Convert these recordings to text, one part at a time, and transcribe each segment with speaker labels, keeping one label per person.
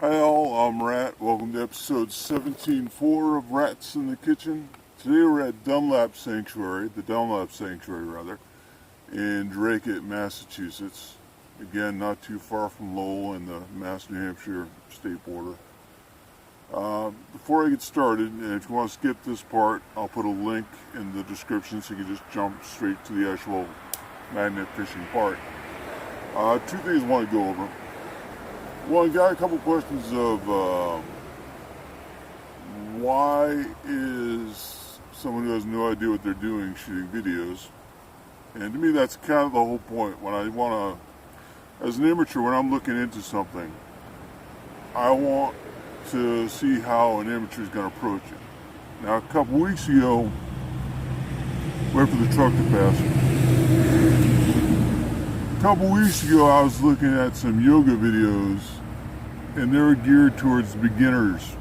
Speaker 1: Hi all, I'm Rat. Welcome to episode 17.4 of Rats in the Kitchen. Today we're at Dunlap Sanctuary, the Dunlap Sanctuary rather, in Dracut, Massachusetts. Again, not too far from Lowell and the Mass-New Hampshire state border. Before I get started, and if you want to skip this part, I'll put a link in the description so you can just jump straight to the actual magnet fishing part. Two things I want to go over. Well, I got a couple questions of why is someone who has no idea what they're doing shooting videos? And to me, that's kind of the whole point. When I want to, as an amateur, when I'm looking into something, I want to see how an amateur is going to approach it. Now, a couple weeks ago, wait for the truck to pass. A couple weeks ago, I was looking at some yoga videos, and they were geared towards beginners.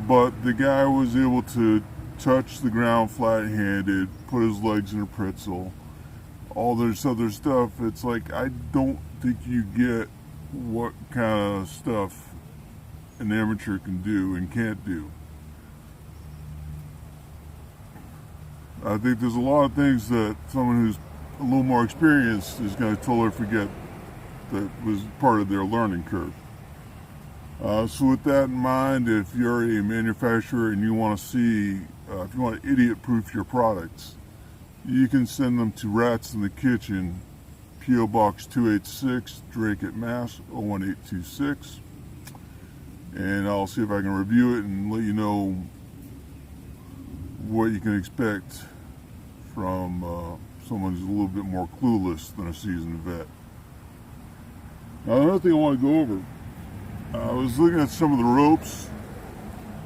Speaker 1: But the guy was able to touch the ground flat-handed, put his legs in a pretzel, all this other stuff. It's like, I don't think you get what kind of stuff an amateur can do and can't do. I think there's a lot of things that someone who's a little more experienced is going to totally forget that was part of their learning curve. So with that in mind, if you're a manufacturer and you want to see, if you want to idiot-proof your products, you can send them to Rats in the Kitchen, P.O. Box 286, Dracut, Mass. 01826. And I'll see if I can review it and let you know what you can expect from someone who's a little bit more clueless than a seasoned vet. Now, another thing I want to go over, I was looking at some of the ropes.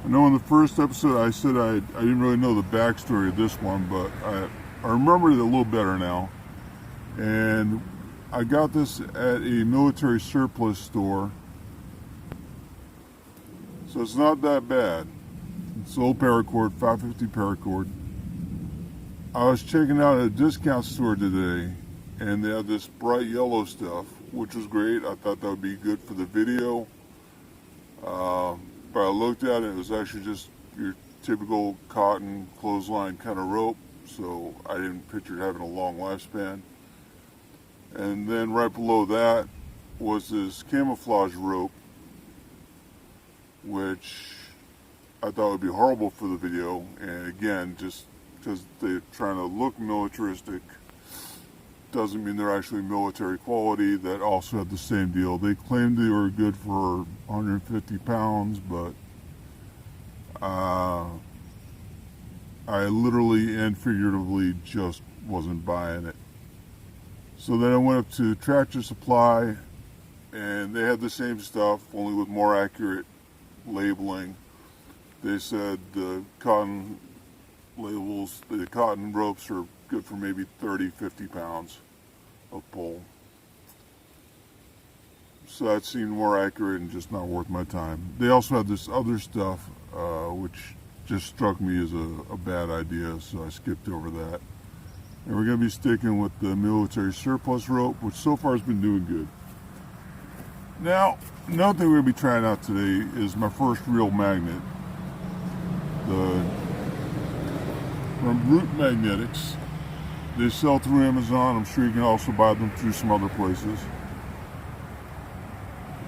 Speaker 1: I know in the first episode I said I didn't really know the backstory of this one, but I remembered it a little better now. And I got this at a military surplus store, so it's not that bad. It's old paracord, 550 paracord. I was checking out at a discount store today, and they had this bright yellow stuff, which was great. I thought that would be good for the video. But I looked at it, it was actually just your typical cotton clothesline kind of rope, so I didn't picture it having a long lifespan. And then right below that was this camouflage rope, which I thought would be horrible for the video. And again, just because they're trying to look militaristic doesn't mean they're actually military quality. That also had the same deal. They claimed they were good for 150 pounds, but I literally and figuratively just wasn't buying it. So then I went up to Tractor Supply, and they had the same stuff, only with more accurate labeling. They said the cotton labels, the cotton ropes are good for maybe 30-50 pounds of pull. So that seemed more accurate and just not worth my time. They also had this other stuff which just struck me as a bad idea, so I skipped over that. And we're going to be sticking with the military surplus rope, which so far has been doing good. Now, another thing we're going to be trying out today is my first real magnet. From Root Magnetics. They sell through Amazon. I'm sure you can also buy them through some other places.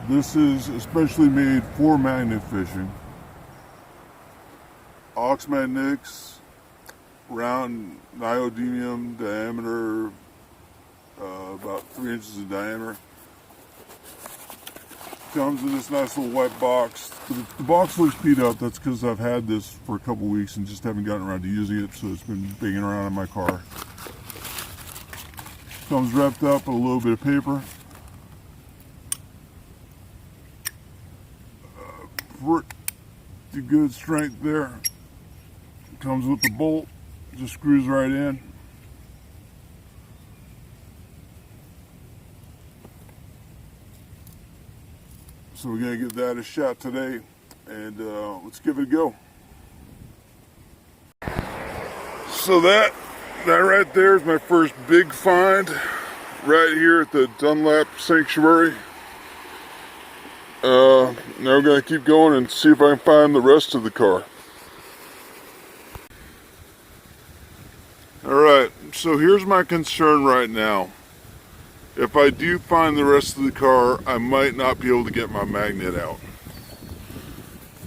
Speaker 1: This is especially made for magnet fishing. Ox magnetics, round neodymium diameter, about 3 inches in diameter. Comes in this nice little white box. The box looks beat up. That's because I've had this for a couple weeks and just haven't gotten around to using it, so it's been banging around in my car. Comes wrapped up with a little bit of paper. Pretty good strength there. Comes with the bolt, just screws right in. So we're going to give that a shot today, and let's give it a go. So that right there is my first big find right here at the Dunlap Sanctuary. Now we're going to keep going and see if I can find the rest of the car. Alright, so here's my concern right now. If I do find the rest of the car, I might not be able to get my magnet out.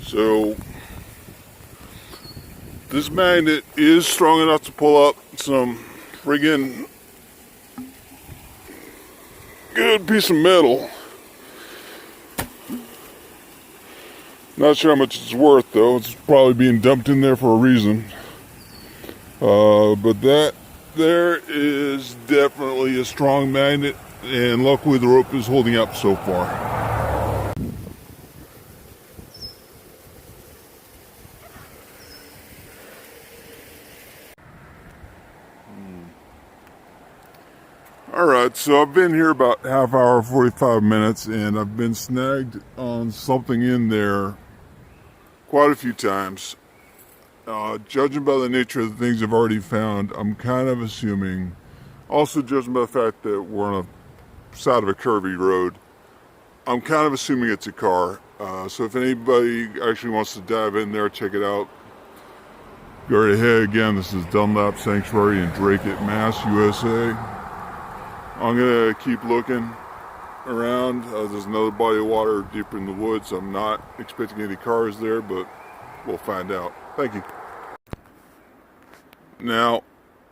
Speaker 1: So, this magnet is strong enough to pull up some friggin' good piece of metal. Not sure how much it's worth though. It's probably being dumped in there for a reason. But that there is definitely a strong magnet, and luckily the rope is holding up so far. Alright, so I've been here about half hour, 45 minutes, and I've been snagged on something in there quite a few times. Judging by the nature of the things I've already found, I'm kind of assuming, also judging by the fact that we're on a side of a curvy road, I'm kind of assuming it's a car. So if anybody actually wants to dive in there, check it out, go right ahead. Again, this is Dunlap Sanctuary in Dracut, Mass, USA. I'm going to keep looking around. There's another body of water deeper in the woods. I'm not expecting any cars there, but we'll find out. Thank you. Now,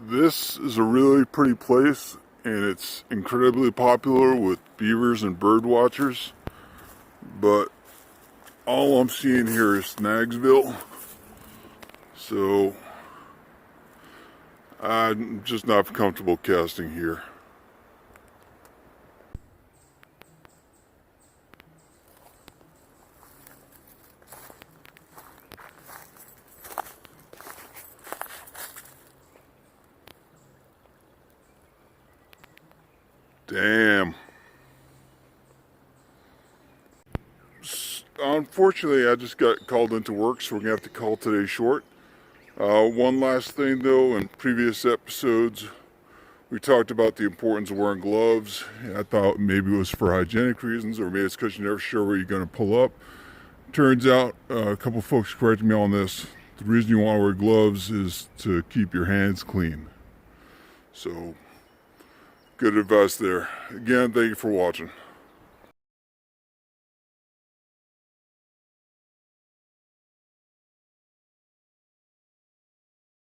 Speaker 1: this is a really pretty place, and it's incredibly popular with beavers and bird watchers, but all I'm seeing here is Snagsville, so I'm just not comfortable casting here. Damn. Unfortunately, I just got called into work, so we're going to have to call today short. One last thing though, in previous episodes, we talked about the importance of wearing gloves. I thought maybe it was for hygienic reasons, or maybe it's because you're never sure where you're going to pull up. Turns out, a couple folks corrected me on this. The reason you want to wear gloves is to keep your hands clean. So, good advice there. Again, thank you for watching.